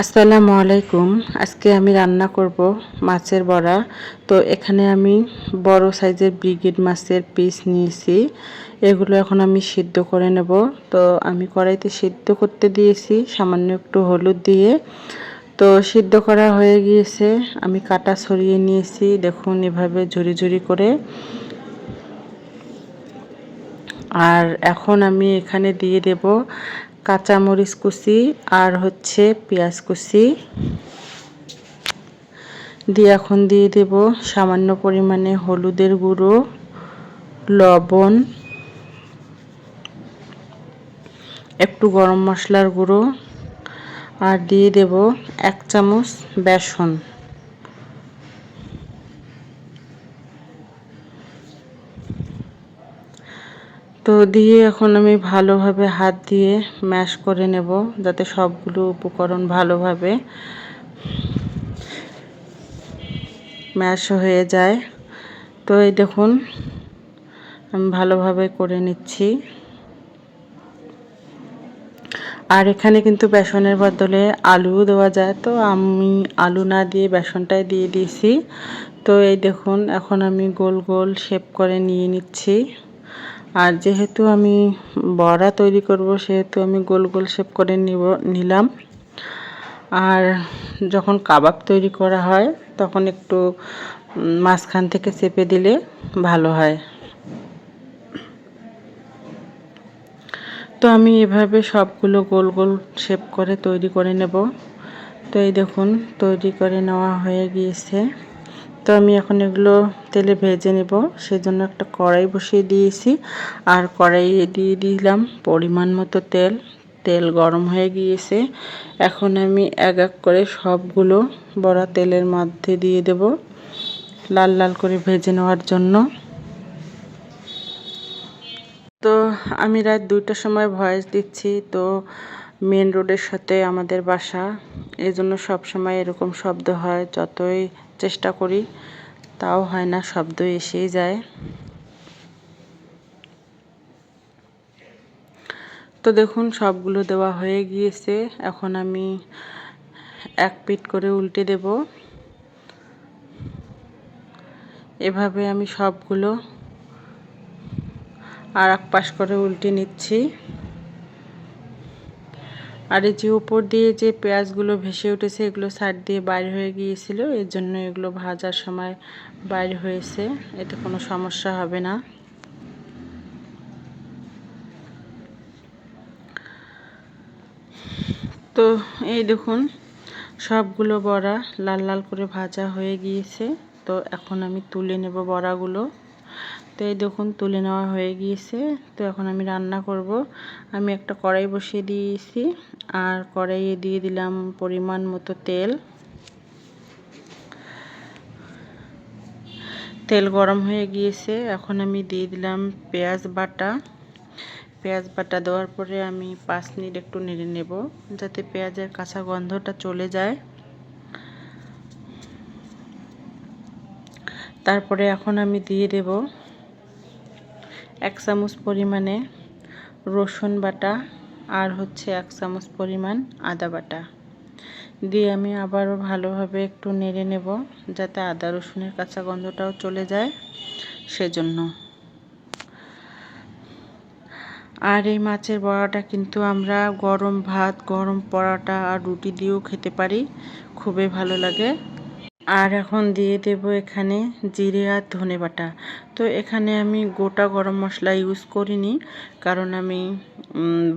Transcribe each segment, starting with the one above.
আসসালামু আলাইকুম। আজকে আমি রান্না করব মাছের বড়া। তো এখানে আমি বড় সাইজের ব্রিগেড মাছের পিস নিয়েছি। এগুলো এখন আমি সিদ্ধ করে নেব। তো আমি কড়াইতে সিদ্ধ করতে দিয়েছি সামান্য একটু হলুদ দিয়ে। তো সিদ্ধ করা হয়ে গিয়েছে, আমি কাটা ছড়িয়ে নিয়েছি, দেখুন এভাবে ঝুরি ঝুরি করে। আর এখন আমি এখানে দিয়ে দেব কাঁচামরিচ কুচি আর হচ্ছে পেঁয়াজ কুচি দিয়ে এখন দিয়ে দেব সামান্য পরিমাণে হলুদের গুঁড়ো, লবণ, একটু গরম মশলার গুঁড়ো আর দিয়ে দেব 1 চামচ বেসন। তো দিয়ে এখন আমি ভালোভাবে হাত দিয়ে ম্যাশ করে নেব যাতে সবগুলো উপকরণ ভালোভাবে ম্যাশ হয়ে যায়। তো এই দেখুন আমি ভালোভাবে করে নিচ্ছি। আর এখানে কিন্তু বেসনের বদলে আলুও দেওয়া যায়, তো আমি আলু না দিয়ে বেসনটাই দিয়ে দিয়েছি। তো এই দেখুন এখন আমি গোল গোল শেপ করে নিয়ে নিচ্ছি। আর যেহেতু আমি বড়া তৈরি করব সেহেতু আমি গোল গোল শেপ করে নিলাম। আর যখন কাবাব তৈরি করা হয় তখন একটু মাঝখান থেকে চেপে দিলে ভালো হয়। তো আমি এভাবে সবগুলো গোল গোল শেপ করে তৈরি করে নেব। তো এই দেখুন তৈরি করে নেওয়া হয়ে গিয়েছে। তো আমি এখন এগুলো তেলে ভেজে নেব, সেজন্য একটা কড়াই বসিয়ে দিয়েছি। আর কড়াইয়ে দিয়ে দিলাম পরিমাণ মতো তেল। তেল গরম হয়ে গিয়েছে, এখন আমি এক এক করে সবগুলো বড়া তেলের মধ্যে দিয়ে দেব লাল লাল করে ভেজে নেওয়ার জন্য। তো আমি রাত 2টার সময় ভয়েস দিচ্ছি। তো মেন রোডের সাথে আমাদের বাসা, এই জন্য সবসময় এরকম শব্দ হয়, যতই চেষ্টা করি তাও হয় না, শব্দ এসেই যায়। তো দেখুন সবগুলো দেওয়া হয়ে গিয়েছে, এখন আমি এক পিঠ করে উল্টে দেব। এভাবে আমি সবগুলো আর এক পাশ করে উল্টে নিচ্ছি। আর এই যে উপর দিয়ে যে পেঁয়াজগুলো ভেসে উঠেছে এগুলো সাইড দিয়ে বাইর হয়ে গিয়েছিল, এর জন্য এগুলো ভাজার সময় বাইর হয়েছে, এতে কোনো সমস্যা হবে না। তো এই দেখুন সবগুলো বড়া লাল লাল করে ভাজা হয়ে গিয়েছে। তো এখন আমি তুলে নেব বড়াগুলো। তো এই দেখুন তুলে নেওয়া হয়ে গিয়েছে। তো এখন আমি রান্না করব। আমি একটা কড়াই বসিয়ে দিয়েছি আর কড়াইয়ে দিয়ে দিলাম পরিমাণ মতো তেল। তেল গরম হয়ে গিয়েছে, এখন আমি দিয়ে দিলাম পেঁয়াজ বাটা। পেঁয়াজ বাটা দেওয়ার পরে আমি 5 মিনিট একটু নেড়ে নেব যাতে পেঁয়াজের কাঁচা গন্ধটা চলে যায়। তারপরে এখন আমি দিয়ে দেব 1 চামচ পরিমাণে রসুন বাটা আর হচ্ছে 1 চামচ পরিমাণ আদা বাটা দিয়ে আমি আবারও ভালোভাবে একটু নেড়ে নেব যাতে আদা রসুনের কাঁচা গন্ধটাও চলে যায় সেজন্য। আর এই মাছের বড়াটা কিন্তু আমরা গরম ভাত, গরম পরোটা আর রুটি দিয়েও খেতে পারি, খুবই ভালো লাগে। আর এখন দিয়ে দেব এখানে জিরে আর ধনে বাটা। তো এখানে আমি গোটা গরম মশলা ইউজ করিনি, কারণ আমি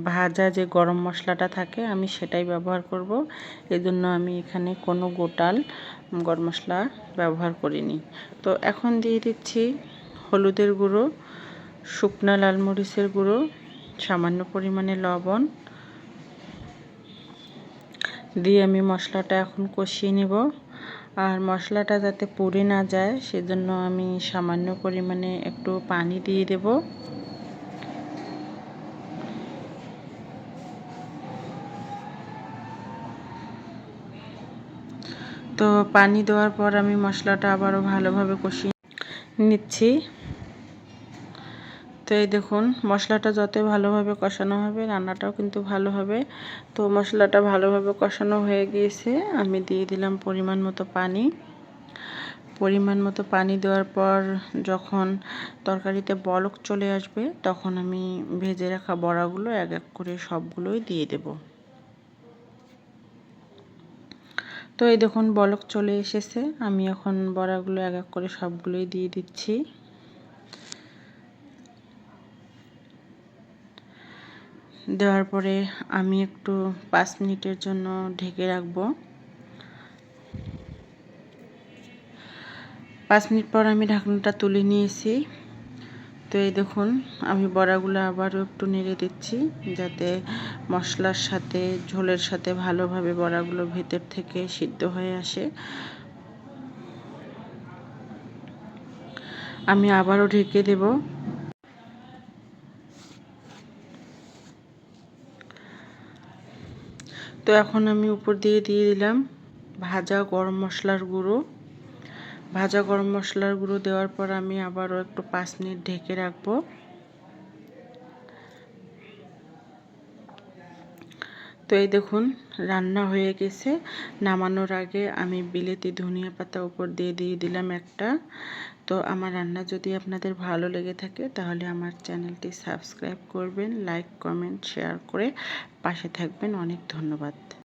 ভাজা যে গরম মশলাটা থাকে আমি সেটাই ব্যবহার করব, এজন্য আমি এখানে কোনো গোটাল গরম মশলা ব্যবহার করিনি। তো এখন দিয়ে দিচ্ছি হলুদের গুঁড়ো, শুকনা লাল মরিচের গুঁড়ো, সামান্য পরিমাণে লবণ দিয়ে আমি মশলাটা এখন কষিয়ে নেব। আর মশলাটা যাতে পুড়ে না যায় সেজন্য আমি সামান্য পরিমাণে একটু পানি দিয়ে দেব। তো পানি দেওয়ার পর আমি মশলাটা আবারও ভালোভাবে কষিয়ে নিচ্ছি। তো এই দেখুন মশলাটা যত ভালোভাবে কষানো হবে রান্নাটাও কিন্তু ভালো হবে। তো মশলাটা ভালোভাবে কষানো হয়ে গিয়েছে, আমি দিয়ে দিলাম পরিমাণ মতো পানি। পরিমাণ মতো পানি দেওয়ার পর যখন তরকারিতে বলক চলে আসবে তখন আমি ভেজে রাখা বড়াগুলো এক এক করে সবগুলোই দিয়ে দেব। তো এই দেখুন বলক চলে এসেছে, আমি এখন বড়াগুলো এক এক করে সবগুলোই দিয়ে দিচ্ছি। দেওয়ার পরে আমি একটু 5 মিনিটের জন্য ঢেকে রাখবো। 5 মিনিট পর আমি ঢাকনাটা তুলে নিয়েছি। তো এই দেখুন আমি বড়াগুলো আবারও একটু নেড়ে দিচ্ছি যাতে মশলার সাথে ঝোলের সাথে ভালোভাবে বড়াগুলো ভেতর থেকে সিদ্ধ হয়ে আসে। আমি আবারও ঢেকে দেব। তো এখন আমি উপর দিয়ে দিলাম ভাজা গরম মশলার গুঁড়ো। ভাজা গরম মশলার গুঁড়ো দেওয়ার পর আমি আবারও একটু 5 মিনিট ঢেকে রাখবো। তো এই দেখুন রান্না হয়ে গেছে। নামানোর আগে আমি বিলেতি ধনিয়া পাতা উপর দিয়ে দিলাম একটা। তো আমার রান্না যদি আপনাদের ভালো লেগে থাকে তাহলে আমার চ্যানেলটি সাবস্ক্রাইব করবেন, লাইক কমেন্ট শেয়ার করে পাশে থাকবেন। অনেক ধন্যবাদ।